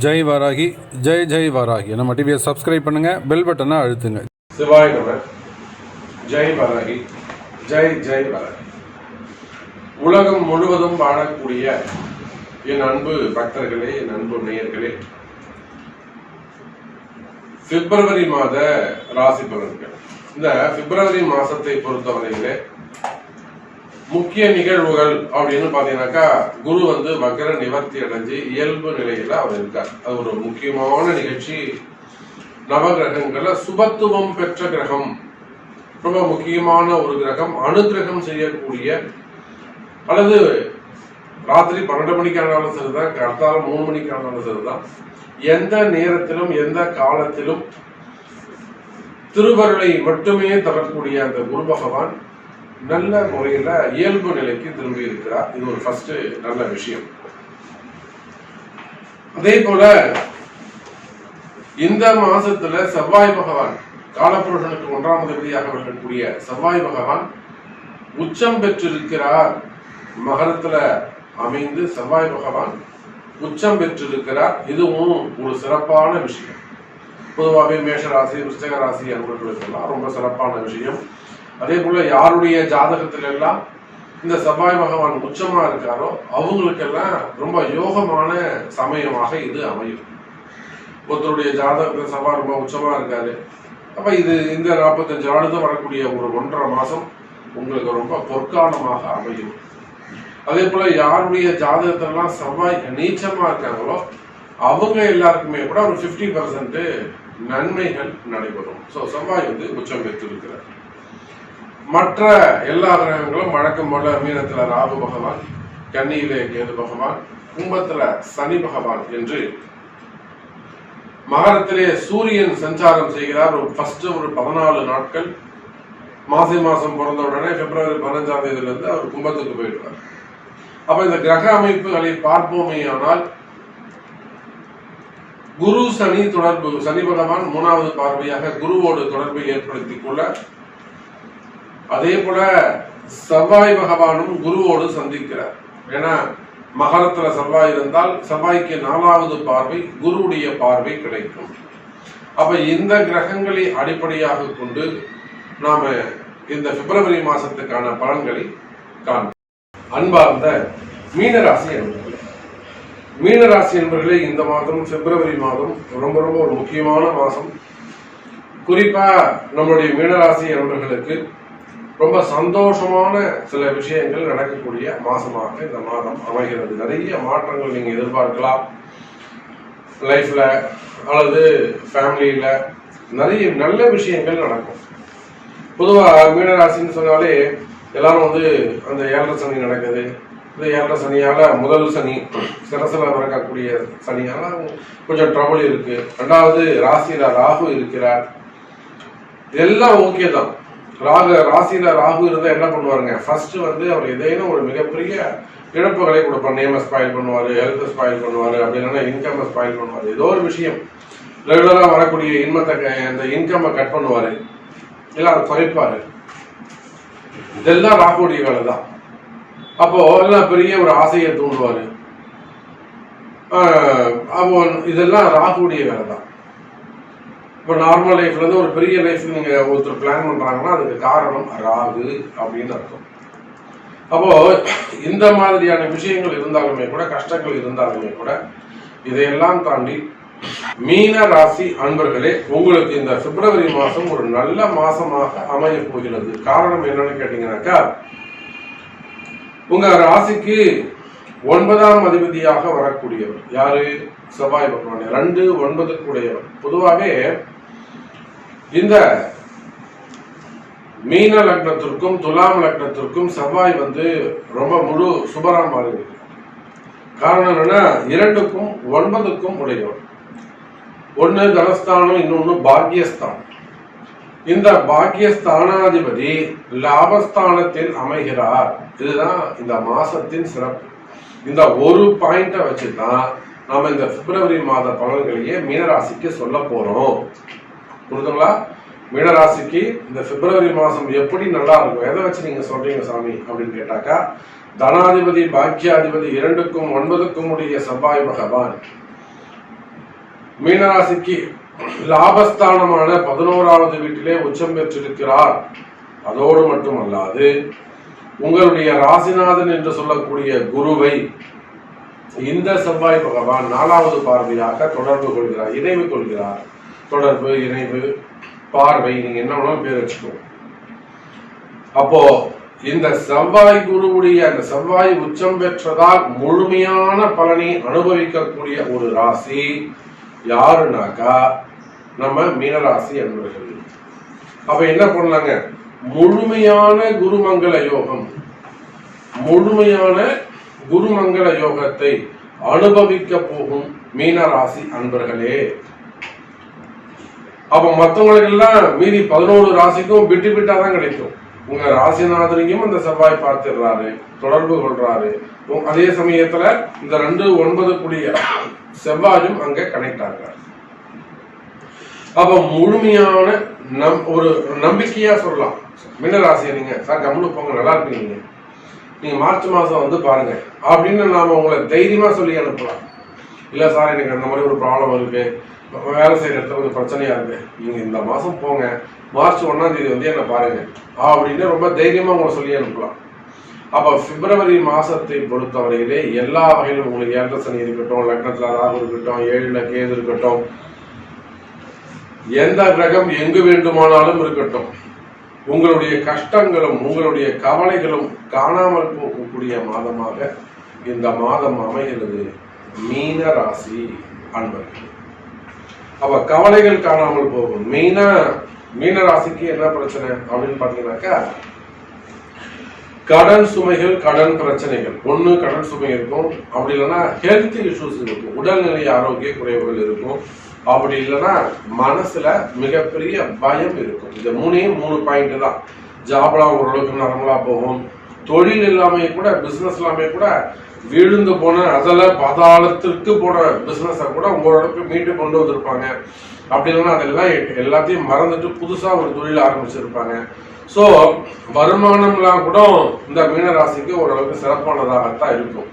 ஜெய் வாராகி, ஜெய் ஜெய் வாராகி. நம்ம டிவியை சப்ஸ்கிரைப் பண்ணுங்க, பெல் பட்டனை அழுத்துங்க. சிவாய் நம. ஜெய் வாராகி, ஜெய் ஜெய் வாராகி. உலகம் முழுவதும் வாழக்கூடிய என் அன்பு பக்தர்களே, என் அன்பு நேயர்களே, பிப்ரவரி மாத ராசி பலன்கள். இந்த பிப்ரவரி மாசத்தை பொறுத்தவரையிலே முக்கிய நிகழ்வுகள் அப்படின்னு பாத்தீங்கன்னாக்கா, குரு வக்ர நிவர்த்தி அடைஞ்சு இயல்பு நிலையில அவர் இருக்கார். அது ஒரு முக்கியமான நிகழ்ச்சி. நவகிரகங்கள்ல சுபத்துவம் பெற்ற கிரகம், ரொம்ப முக்கியமான ஒரு கிரகம். அனுகிரகம் செய்யக்கூடிய, அல்லது ராத்திரி 12 மணிக்கு ஆனாலும் சரிதான், கர்த்தால 3 மணிக்கு ஆனாலும் சரிதான், எந்த நேரத்திலும் எந்த காலத்திலும் திருவருளை மட்டுமே தரக்கூடிய அந்த குரு பகவான் நல்ல முறையில இயல்பு நிலைக்கு திரும்பி இருக்கிறார். இது ஒரு ஃபர்ஸ்ட் நல்ல விஷயம். அதே போல இந்த மாசத்துல செவ்வாய் பகவான், காலப்புருஷனுக்கு 1ஆம் அதிபதியாக விளங்கக்கூடிய செவ்வாய் பகவான் உச்சம் பெற்றிருக்கிறார். மகரத்துல அமைந்து செவ்வாய் பகவான் உச்சம் பெற்றிருக்கிறார். இதுவும் ஒரு சிறப்பான விஷயம். பொதுவாகவே மேஷராசி, விருச்சிக ராசி அன்பர்களுக்கெல்லாம் ரொம்ப சிறப்பான விஷயம். அதே போல யாருடைய ஜாதகத்துல எல்லாம் இந்த செவ்வாய் பகவான் உச்சமா இருக்காரோ அவங்களுக்கெல்லாம் ரொம்ப யோகமான சமயமாக இது அமையும். ஒருத்தருடைய ஜாதகத்துல செவ்வாய் ரொம்ப உச்சமா இருக்காரு, அப்ப இது இந்த 45 நாளுக்கு வரக்கூடிய ஒரு 1.5 மாசம் உங்களுக்கு ரொம்ப பொற்காலமாக அமையும். அதே போல யாருடைய ஜாதகத்திலாம் செவ்வாய் நீச்சமா இருக்காங்களோ அவங்க எல்லாருக்குமே கூட ஒரு 50% நன்மைகள் நடைபெறும். செவ்வாய் உச்சம் பெற்றிருக்கிறார். மற்ற எல்லா கிரகங்களும் வழக்கம் போல மீனத்துல ராகு பகவான், கன்னியிலே கேது பகவான், கும்பத்துல சனி பகவான் என்று, மகரத்திலே சூரியன் சஞ்சாரம் செய்கிறார். ஒரு 14 நாட்கள். மாசி மாசம் பிறந்த உடனே பிப்ரவரி 15ஆம் தேதியில இருந்து அவர் கும்பத்துக்கு போயிடுவார். அப்ப இந்த கிரக அமைப்புகளை பார்ப்போமே ஆனால், குரு சனி தொடர்பு, சனி பகவான் 3வது பார்வையாக குருவோடு தொடர்பை ஏற்படுத்திக் கொள்ள, அதே போல செவ்வாய் பகவானும் குருவோடு சந்திக்கிறார். ஏன்னா மகரத்துல செவ்வாய் இருந்தால் செவ்வாய்க்கு 4வது பார்வை, குருவுடைய பார்வை கிடைக்கும். அப்ப இந்த கிரகங்களை அடிப்படையாக கொண்டு நாம இந்த பிப்ரவரி மாசத்துக்கான பலன்களை காண்போம். அன்பார்ந்த மீனராசி என்பர்களே, மீனராசி என்பர்களே, இந்த மாதம் பிப்ரவரி மாதம் ரொம்ப ரொம்ப ஒரு முக்கியமான மாசம். குறிப்பா நம்முடைய மீனராசி என்பர்களுக்கு ரொம்ப சந்தோஷமான சில விஷயங்கள் நடக்கக்கூடிய மாசமாக இந்த மாதம் அமைகிறது. நிறைய மாற்றங்கள் நீங்க எதிர்பார்க்கலாம். லைஃப்ல அல்லது ஃபேமிலியில நிறைய நல்ல விஷயங்கள் நடக்கும். பொதுவா மீனராசின்னு சொன்னாலே எல்லாரும் அந்த 7.5 சனி நடக்குது. இந்த 7.5 சனியால முதல் சனி சிரசில வரக்கூடிய சனியால கொஞ்சம் ட்ரபிள் இருக்கு. 2வது ராசியில ராகு இருக்கிறார். எல்லாம் ஓகே தான். ராசியில ராகு இருந்தா என்ன பண்ணுவாருங்க, ஃபர்ஸ்ட் அவர் ஏதேனும் ஒரு மிகப்பெரிய இழப்புகளை கொடுப்பார். நேம ஸ்பாயில் பண்ணுவாரு, ஹெல்த் ஸ்பாயில் பண்ணுவாரு, அப்படி இல்லைன்னா இன்கம் ஸ்பாயில் பண்ணுவாரு. ஏதோ ஒரு விஷயம் ரெகுலரா வரக்கூடிய அந்த இன்கம் கட் பண்ணுவாரு, இல்ல அதை குறைப்பாரு. இதெல்லாம் ராகுடைய வேலை தான். அப்போ எல்லாம் பெரிய ஒரு ஆசையை தூண்டுவாரு. அப்போ இதெல்லாம் ராகுடைய வேலை தான். இப்போ நார்மல் லைஃப்ல இருந்து ஒரு பெரிய லைஃப் நீங்க ஒருத்தர் பிளான் பண்றாங்கன்னா அதுக்கு காரணம் ராகு அப்படின்னு அர்த்தம். அப்போ இந்த மாதிரியான விஷயங்கள் இருந்தாலுமே கூட, கஷ்டங்கள் இருந்தாலுமே கூட, இதையெல்லாம் தாண்டி மீன ராசி அன்பர்களே, உங்களுக்கு இந்த பிப்ரவரி மாசம் ஒரு நல்ல மாசமாக அமைய போகிறது. காரணம் என்னன்னு கேட்டீங்கன்னாக்கா, உங்க ராசிக்கு 9ஆம் அதிபதியாக வரக்கூடியவர் யாரு? செவ்வாய் பகவான். 2, 9 கூடையவர். பொதுவாகவே இந்த மீன லக்னத்திற்கும் துலாம் லக்னத்திற்கும் செவ்வாய் ரொம்ப முழு சுபரா மாறி இருக்கு. காரணம் என்னன்னா, 2க்கும் 9க்கும் உடையவர். ஒன்னு தனஸ்தானம், இன்னொன்னு பாக்கியஸ்தானம். இந்த பாக்கியஸ்தானாதிபதி லாபஸ்தானத்தில் அமைகிறார். இதுதான் இந்த மாசத்தின் சிறப்பு. இந்த ஒரு பாயிண்ட வச்சுதான் நாம இந்த பிப்ரவரி மாத பலன்களையே மீனராசிக்கு சொல்ல போறோம். புரியுதுங்களா? மீனராசிக்கு இந்த பிப்ரவரி மாசம் எப்படி நல்லா இருக்கும், எதை வச்சு நீங்க சொல்றீங்க சாமி அப்படின்னு கேட்டாக்கா, தனாதிபதி பாக்கியாதிபதி 2க்கும் 9க்கும் உடைய செவ்வாய் பகவான் மீனராசிக்கு லாபஸ்தானமான 11வது வீட்டிலே உச்சம் பெற்றிருக்கிறார். அதோடு மட்டுமல்லாது உங்களுடைய ராசிநாதன் என்று சொல்லக்கூடிய குருவை இந்த செவ்வாய் பகவான் 4வது பார்வையாக தொடர்பு கொள்கிறார், இணைவு கொள்கிறார். தொடர்பு, இணைவு, பார்வை, நீங்க என்ன வேணாலும் பேர் வச்சுக்கோங்க. அப்போ இந்த செவ்வாய் குருவுடைய அந்த செவ்வாய் உச்சம் பெற்றதால் முழுமையான பலனை அனுபவிக்கக்கூடிய ஒரு ராசி யாருனாக்கா நம்ம மீனராசி என்பவர்கள். அப்ப என்ன பண்ணலாங்க, முழுமையான குருமங்கள யோகம், முழுமையான குருமங்கள யோகத்தை அனுபவிக்க போகும் மீனராசி அன்பர்களே. அப்ப மற்றவங்களுக்கு எல்லாம் மீதி 11 ராசிக்கும் விட்டு விட்டாதான் கிடைக்கும். உங்க ராசிநாதனையும் அந்த செவ்வாய் பார்த்துடுறாரு, தொடர்பு கொள்றாரு. அதே சமயத்துல இந்த 2-9 செவ்வாயும் அங்க கனெக்ட் ஆகிறார். அப்ப முழுமையான ஒரு நம்பிக்கையா சொல்லலாம் மீனராசியை நீங்க சார் கம்முனு போங்க, நல்லா இருப்பீங்க, நீங்க மார்ச் மாசம் வந்து பாருங்க அப்படின்னு நாம உங்களை தைரியமா சொல்லி அனுப்பலாம். இல்ல சார் எனக்கு அந்த மாதிரி ஒரு ப்ராப்ளம் இருக்கு, வேலை செய்யற இடத்துல கொஞ்சம் பிரச்சனையா இருக்கு, நீங்க இந்த மாசம் போங்க, மார்ச் 1ஆம் தேதி வந்து என்ன பாருங்க அப்படின்னு ரொம்ப தைரியமா உங்களை சொல்லி அனுப்பலாம். அப்ப பிப்ரவரி மாசத்தை பொறுத்தவரையிலே எல்லா வகையிலும் உங்களுக்கு 7 சனி இருக்கட்டும், லக்னத்துல ராகு இருக்கட்டும், 7ல கேது இருக்கட்டும், எந்த கிரகம் எங்கு வேண்டுமானாலும் இருக்கட்டும், உங்களுடைய கஷ்டங்களும் உங்களுடைய கவலைகளும் காணாமல் போகக்கூடிய மாதமாக இந்த மாதம் அமைகிறது மீன ராசி அன்பர்கள். அப்ப கவலைகள் காணாமல் போகும். மீன ராசிக்கு என்ன பிரச்சனை அப்படின்னு பாத்தீங்கன்னாக்கா, கடன் சுமைகள், கடன் பிரச்சனைகள். ஒண்ணு கடன் சுமை இருக்கும், அப்படி இல்லைன்னா ஹெல்த் இஷ்யூஸ் இருக்கும், உடல்நிலை ஆரோக்கிய குறைவுகள் இருக்கும், அப்படி இல்லைன்னா மனசுல மிகப்பெரிய பயம் இருக்கும். இந்த 3 பாயிண்ட் தான். ஜாப்லாம் ஓரளவுக்கு நார்மலா போகும், தொழில் எல்லாமே கூட, பிசினஸ் எல்லாமே கூட விழுந்து போன அதல பாதாளத்திற்கு போன பிசினஸ கூட ஓரளவுக்கு மீட்டு கொண்டு வந்திருப்பாங்க. அப்படி இல்லைன்னா அதெல்லாம் எல்லாத்தையும் மறந்துட்டு புதுசா ஒரு தொழில் ஆரம்பிச்சிருப்பாங்க. சோ வருமானம்லாம் கூட இந்த மீனராசிக்கு ஓரளவுக்கு சிறப்பானதாகத்தான் இருக்கும்.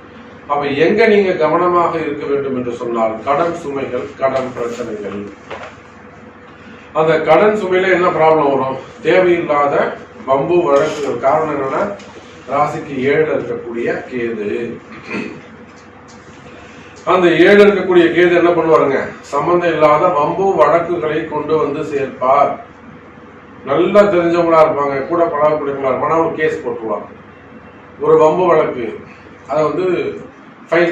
அப்ப எங்க நீங்க கவனமாக இருக்க வேண்டும் என்று சொன்னால், கடன் சுமைகள், கடன் பிரச்சனைகள். அந்த கடன் சுமையில என்ன ப்ராப்ளம் வரும், தேவையில்லாத வம்பு வழக்கு. காரணம் என்னன்னா, ராசிக்கு 7 இருக்கக்கூடிய கேது. அந்த 7 இருக்கக்கூடிய கேது என்ன பண்ணுவாருங்க, சம்பந்தம் இல்லாத வம்பு வழக்குகளை கொண்டு வந்து சேர்ப்பார். நல்லா தெரிஞ்சவங்களா இருப்பாங்க, கூட பழகக்கூடியவங்களா இருப்பாங்க, ஒரு கேஸ் போட்டுருவாங்க, ஒரு வம்பு வழக்கு, அதை வந்து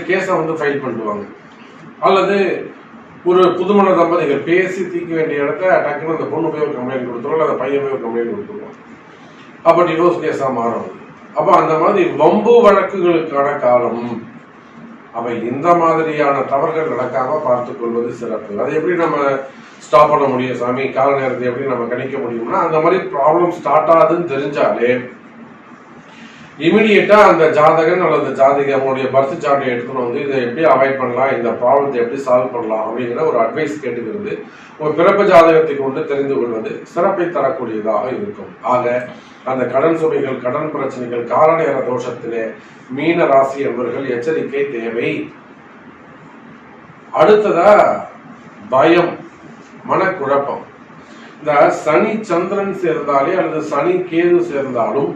கேஸை வந்து ஃபைல் பண்ணுவாங்க. அல்லது ஒரு புதுமண தம்பதிகள் பேசி தீர்க்க வேண்டிய இடத்த டக்குன்னு அந்த பொண்ணு போய் ஒரு கம்ப்ளைண்ட் கொடுத்துருவோம், அந்த பையன் போய் ஒரு கம்ப்ளைண்ட் கொடுத்துருவோம். அப்ப டிவோர்ஸ் கேஸா மாறும். அப்ப அந்த மாதிரி வம்பு வழக்குகளுக்கான காலம். அப்ப இந்த மாதிரியான தவறுகள் நடக்காம பார்த்துக் கொள்வது சிறப்பு. அதை எப்படி நம்ம ஸ்டாப் பண்ண முடியும் சாமி, கால நேரத்தை எப்படி நம்ம கணிக்க முடியும்னா, அந்த மாதிரி ப்ராப்ளம் ஸ்டார்ட் ஆகுதுன்னு தெரிஞ்சாலே இமிடியேட்டா அந்த ஜாதகன் அல்லது ஜாதகி அவங்களுடைய பர்த் சார்ட்டை எடுத்துன்னு வந்து இதை எப்படி அவாய்ட் பண்ணலாம், இந்த ப்ராப்ளத்தை எப்படி சால்வ் பண்ணலாம் அப்படிங்கிற ஒரு அட்வைஸ் கேட்டுக்கிறது, ஒரு பிறப்பு ஜாதகத்தை கொண்டு தெரிந்து கொள்வது சிறப்பை தரக்கூடியதாக இருக்கும். ஆக அந்த கடன் சுமைகள், கடன் பிரச்சனைகள், காலநேர தோஷத்திலே மீன ராசி என்பவர்கள் எச்சரிக்கை தேவை. அடுத்ததா பயம், மனக்குழப்பம். இந்த சனி சந்திரன் சேர்ந்தாலே அல்லது சனி கேது சேர்ந்தாலும்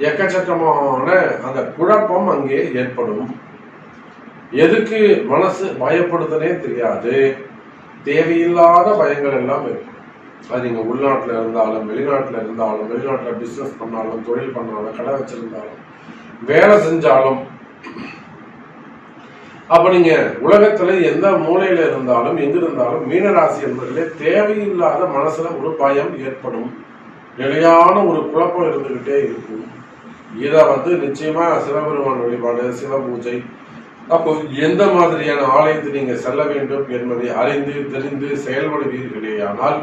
எக்கச்சக்கமான அந்த குழப்பம் அங்கே ஏற்படும். எதுக்கு மனசு பயப்படுதுன்னே தெரியாது, தேவையில்லாத பயங்கள் எல்லாம் இருக்கும். அது நீங்க உள்நாட்டுல இருந்தாலும், வெளிநாட்டுல இருந்தாலும், வெளிநாட்டுல பிசினஸ் பண்ணாலும், தொழில் பண்ணாலும், கடை வச்சிருந்தாலும், வேலை செஞ்சாலும், அப்ப நீங்க உலகத்துல எந்த மூலையில இருந்தாலும், எங்க இருந்தாலும் மீனராசி என்பதிலே தேவையில்லாத மனசுல ஒரு பயம் ஏற்படும், நிலையான ஒரு குழப்பம் இருந்துகிட்டே இருக்கும். இதை வந்து நிச்சயமா சிவபெருமான் வழிபாடு, சிவ பூஜை, அப்போ எந்த மாதிரியான ஆலயத்தை நீங்க செல்ல வேண்டும் என்பதை அறிந்து தெரிந்து செயல்படுவீர்களேயானால்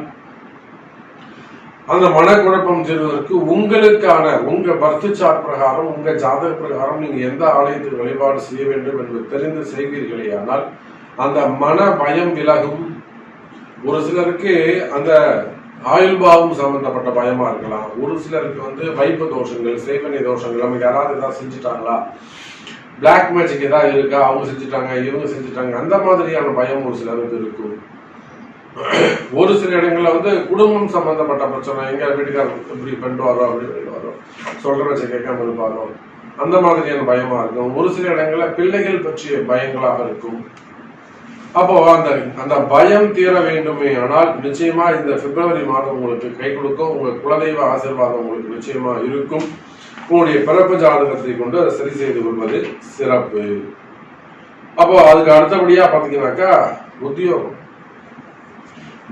அந்த மனக்குழப்பம் தீர்வதற்கு உங்களுக்கான உங்க பர்த் சார்ட் பிரகாரம், உங்க ஜாதக பிரகாரம் நீங்க எந்த ஆலயத்தில் வழிபாடு செய்ய வேண்டும் என்று தெரிந்து செய்வீர்களேயானால் அந்த மன பயம் விலகும். ஒரு சிலருக்கு அந்த ஆயுள் பாவம் சம்பந்தப்பட்ட பயமா இருக்கலாம், ஒரு சிலருக்கு வந்து வைப்பு தோஷங்கள், சேவனை தோஷங்கள், நமக்கு யாராவது ஏதாவது செஞ்சுட்டாங்களா, பிளாக் மேஜிக் ஏதாவது இருக்கா, அவங்க செஞ்சுட்டாங்க இவங்க செஞ்சுட்டாங்க, அந்த மாதிரியான பயம் ஒரு சிலருக்கு இருக்கும். ஒரு சில இடங்கள்ல வந்து குடும்பம் சம்பந்தப்பட்ட பிரச்சனை, எங்க வீட்டுக்காரர் இப்படி பண்ணிட்டு வரோம் அப்படி பண்ணிட்டு வரோம், சொல்ற வச்சு கேட்காம இருப்பாரோ, அந்த மாதிரியான பயமா இருக்கும். ஒரு சில இடங்கள்ல பிள்ளைகள் பற்றிய பயங்களாக இருக்கும். அப்போ அந்த பயம் தீர வேண்டுமே ஆனால் நிச்சயமா இந்த பிப்ரவரி மாதம் உங்களுக்கு கை கொடுக்கும். உங்க குலதெய்வ ஆசீர்வாதம் உங்களுக்கு நிச்சயமா இருக்கும். உங்களுடைய பிறப்பு ஜாதகத்தை கொண்டு அதை சரி செய்து கொள்வது சிறப்பு. அப்போ அதுக்கு அடுத்தபடியா பாத்தீங்கன்னாக்கா உத்தியோகம்,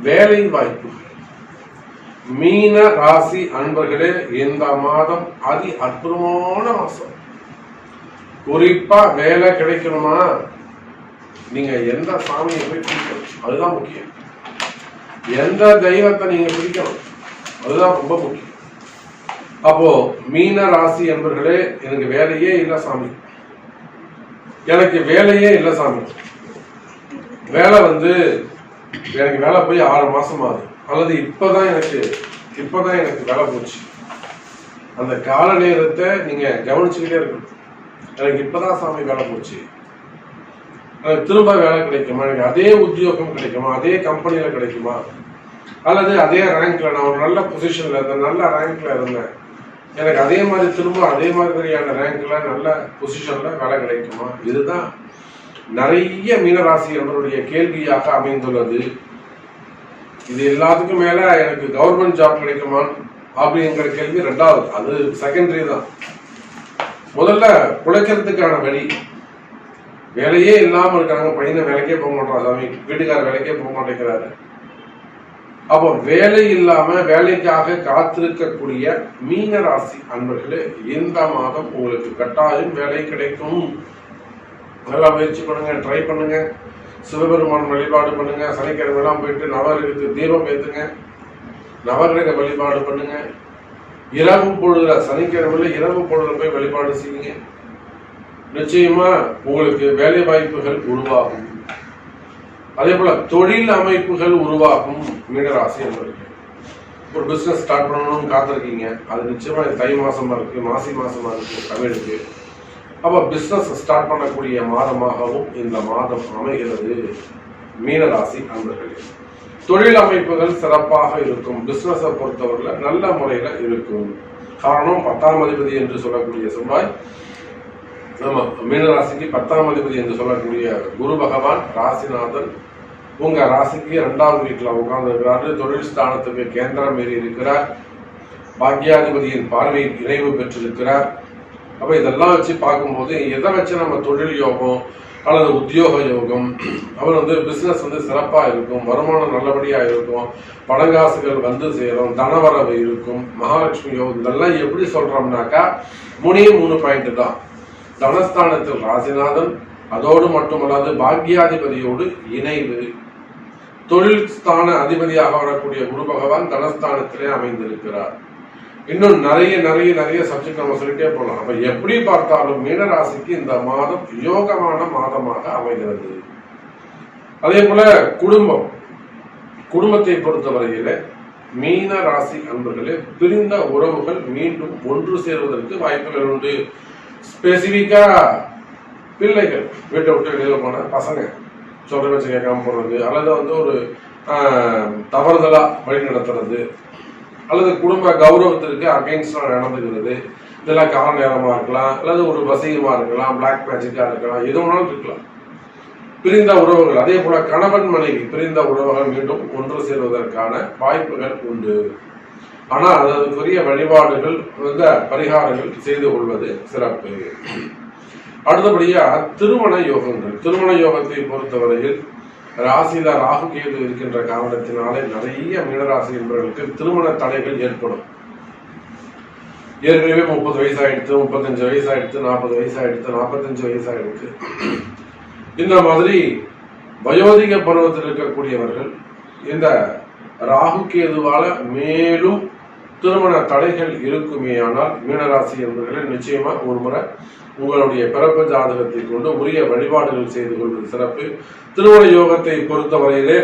வேலை வாய்ப்பு. மீன ராசி அன்பர்களே, இந்த மாதம் அதி அற்புதமான மாசம். குறிப்பா வேலை கிடைக்கணுமா, நீங்க எந்த சாமியை போய் பிடிக்கணும், அதுதான் முக்கியம். எந்த தெய்வத்தை நீங்க பிடிக்கணும், அதுதான் ரொம்ப முக்கியம். அப்போ மீன ராசி என்பர்களே, எனக்கு வேலையே இல்லை சாமி, எனக்கு வேலையே இல்லை சாமி, வேலை வந்து எனக்கு வேலை போய் 6 மாசம் ஆகுது, அல்லது இப்பதான் எனக்கு வேலை போச்சு, அந்த கால நேரத்தை நீங்க கவனிச்சுக்கிட்டே இருக்கணும். எனக்கு இப்பதான் சாமி வேலை போச்சு, எனக்கு திரும்ப வேலை கிடைக்குமா, எனக்கு அதே உத்தியோகம் கிடைக்குமா, அதே கம்பெனியில கிடைக்குமா, அல்லது அதே ரேங்க்ல நான் ஒரு நல்ல பொசிஷன்ல இருந்தேன், நல்ல ரேங்க்ல இருந்தேன், எனக்கு அதே மாதிரி திரும்ப அதே மாதிரியான ரேங்க்ல நல்ல பொசிஷன்ல வேலை கிடைக்குமா? இதுதான் நிறைய மீனராசி என்பவருடைய கேள்வியாக அமைந்துள்ளது. இது எல்லாத்துக்கும் மேல எனக்கு கவர்மெண்ட் ஜாப் கிடைக்குமா அப்படிங்கிற கேள்வி ரெண்டாவது, அது செகண்டரி தான். முதல்ல பிழைக்கிறதுக்கான வழி, வேலையே இல்லாம இருக்காங்க, பையனை வேலைக்கே போக மாட்டான் சாமி, வீட்டுக்கார வேலைக்கே போக மாட்டேங்கிறாரு. அப்போ வேலை இல்லாம வேலைக்காக காத்திருக்கக்கூடிய மீன ராசி அன்பர்களே, இந்த மாதம் உங்களுக்கு கட்டாயம் வேலை கிடைக்கும். நல்லா முயற்சி பண்ணுங்க, ட்ரை பண்ணுங்க, சிவபெருமான் வழிபாடு பண்ணுங்க, சனிக்கிழமை எல்லாம் போயிட்டு நவகிரகத்துக்கு தீபம் ஏத்துங்க, நவகிரக வழிபாடு பண்ணுங்க, இரவு பொழுதுல சனிக்கிழமையில இரவு பொழுதுல போய் வழிபாடு செய்யுங்க. நிச்சயமா உங்களுக்கு வேலை வாய்ப்புகள் உருவாகும். அதே போல தொழில் அமைப்புகள் உருவாகும். மீனராசி என்பவர்கள் ஒரு பிசினஸ் ஸ்டார்ட் பண்ணணும்னு காத்திருக்கீங்க, அது நிச்சயமா தை மாசமா இருக்கு, மாசி மாசமா இருக்கு தமிழுக்கு. அப்ப பிசினஸ் ஸ்டார்ட் பண்ணக்கூடிய மாதமாகவும் இந்த மாதம் அமைகிறது. மீனராசி அன்பர்களே, தொழில் அமைப்புகள் சிறப்பாக இருக்கும். பிசினஸை பொறுத்தவரையில நல்ல முறையில இருக்கும். காரணம் 10ஆம் அதிபதி என்று சொல்லக்கூடிய செவ்வாய், ஆமா மீனராசிக்கு 10ஆம் அதிபதி என்று சொல்லக்கூடிய குரு பகவான் ராசிநாதன் உங்க ராசிக்கு 2வது வீட்டுல உட்கார்ந்து இருக்கிறாரு. தொழில் ஸ்தானத்துக்கு கேந்திரம் மீறி இருக்கிறார். பாக்யாதிபதியின் பார்வை இணைவு பெற்றிருக்கிறார். அப்ப இதெல்லாம் வச்சு பார்க்கும்போது எதை வச்சு நம்ம தொழில் யோகம் அல்லது உத்தியோக யோகம், அவர் வந்து பிசினஸ் வந்து சிறப்பா இருக்கும், வருமானம் நல்லபடியா இருக்கும், பணங்காசுகள் வந்து சேரும், தனவரவு இருக்கும், மகாலட்சுமி யோகம், இதெல்லாம் எப்படி சொல்றோம்னாக்கா 3 பாயிண்ட் தான். தனஸ்தானத்தில் ராசிநாதன், அதோடு மட்டுமல்லாது பாக்யாதிபதியோடு இணைவு, தொழில் ஸ்தான அதிபதியாக வரக்கூடிய குரு பகவான் தனஸ்தானத்திலே அமைந்திருக்கிறார். இன்னும் நிறைய சப்ஜெக்ட் நம்ம சொல்லிட்டே போகலாம். அப்ப எப்படி பார்த்தாலும் மீனராசிக்கு இந்த மாதம் யோகமான மாதமாக அமைகிறது. அதே போல குடும்பத்தை பொறுத்தவரையில மீன ராசி அன்பர்களே, பிரிந்த உறவுகள் மீண்டும் ஒன்று சேர்வதற்கு வாய்ப்புகள் உண்டு. ஸ்பெசிபிக்கா பிள்ளைகள், வீட்டை விட்டு வெளியில போன பசங்க சொல்ற வச்சு கேட்காம போறது, அல்லது வந்து ஒரு தவறுதலா வழி நடத்துறது, அல்லது குடும்ப கௌரவத்திற்கு அகைன்ஸ்டா நடந்துக்கிறது, இதெல்லாம் கால நேரமா இருக்கலாம், அல்லது ஒரு வசியமா இருக்கலாம், பிளாக் மேஜிக்கா இருக்கலாம், எது வேணாலும் இருக்கலாம். பிரிந்த உறவுகள், அதே போல கணவன் மனைவி பிரிந்த உறவுகள் மீண்டும் ஒன்று சேர்வதற்கான வாய்ப்புகள் உண்டு. ஆனா அதற்குரிய வழிபாடுகள் பரிகாரங்கள் செய்து கொள்வது சிறப்பு. அடுத்தபடியா திருமண யோகங்கள். திருமண யோகத்தை பொறுத்தவரையில் ராசியில ராகு கேது இருக்கின்ற காரணத்தினாலே நிறைய மீனராசி என்பவர்களுக்கு திருமண தடைகள் ஏற்படும். ஏற்கனவே 30 வயசு ஆயிடுத்து, 35 வயசு ஆயிடுத்து, 40 வயசு ஆயிடுத்து, 45 வயசு ஆயிடுத்து, இந்த மாதிரி வயோதிக பருவத்தில் இருக்கக்கூடியவர்கள் இந்த ராகு கேதுவால மேலும் திருமண தடைகள் இருக்குமே. ஆனால் மீனராசி என்பவர்கள் நிச்சயமா ஒரு முறை உங்களுடைய பிறப்பு ஜாதகத்தை கொண்டு உரிய வழிபாடுகள் செய்து கொள்வது சிறப்பு. திருமண யோகத்தை பொறுத்தவரையிலே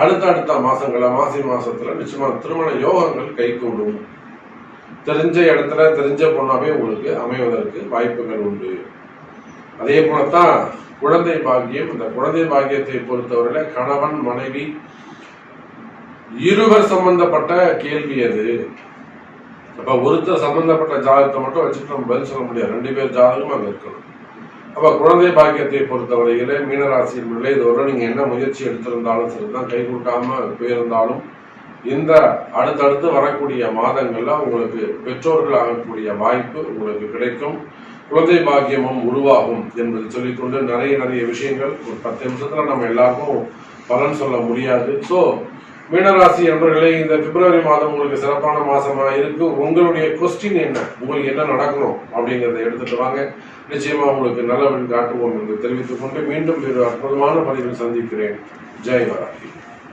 அடுத்த மாசி மாசத்துல நிச்சயமா திருமண யோகங்கள் கைகூடும். தெரிஞ்ச இடத்துல தெரிஞ்ச பொண்ணாவே உங்களுக்கு அமைவதற்கு வாய்ப்புகள் உண்டு. அதே போலத்தான் குழந்தை பாக்கியம். இந்த குழந்தை பாக்கியத்தை பொறுத்தவரையில கணவன் மனைவி இருவர் சம்பந்தப்பட்ட கேள்வி அது. அப்ப ஒருத்தர் சம்பந்தப்பட்ட ஜாதகத்தை மட்டும் வச்சுட்டு நம்ம பதில் சொல்ல முடியாது, 2 பேர் ஜாதகமும் அங்க இருக்கணும். அப்ப குழந்தை பாக்கியத்தை பொறுத்தவரையில மீனராசியின் நிலை இதுவரை நீங்க என்ன முயற்சி எடுத்திருந்தாலும் சரிதான், கை கொடுக்காம போயிருந்தாலும் இந்த அடுத்தடுத்து வரக்கூடிய மாதங்கள்ல உங்களுக்கு பெற்றோர்கள் ஆகக்கூடிய வாய்ப்பு உங்களுக்கு கிடைக்கும். குழந்தை பாக்கியமும் உருவாகும் என்பதை சொல்லிக்கொண்டு நிறைய விஷயங்கள் ஒரு 10 நிமிஷத்துல நம்ம எல்லாருக்கும் பலன் சொல்ல முடியாது. ஸோ மீனராசி என்பவர்களே, இந்த பிப்ரவரி மாதம் உங்களுக்கு சிறப்பான மாசமா இருக்கு. உங்களுடைய கொஸ்டின் என்ன, உங்களுக்கு என்ன நடக்கணும் அப்படிங்கிறத எடுத்துட்டு வாங்க. நிச்சயமா உங்களுக்கு நல்லவன் காட்டுவோம் என்று தெரிவித்துக் கொண்டு மீண்டும் ஒரு அற்புதமான பதிவில் சந்திக்கிறேன். ஜெய் வராகி.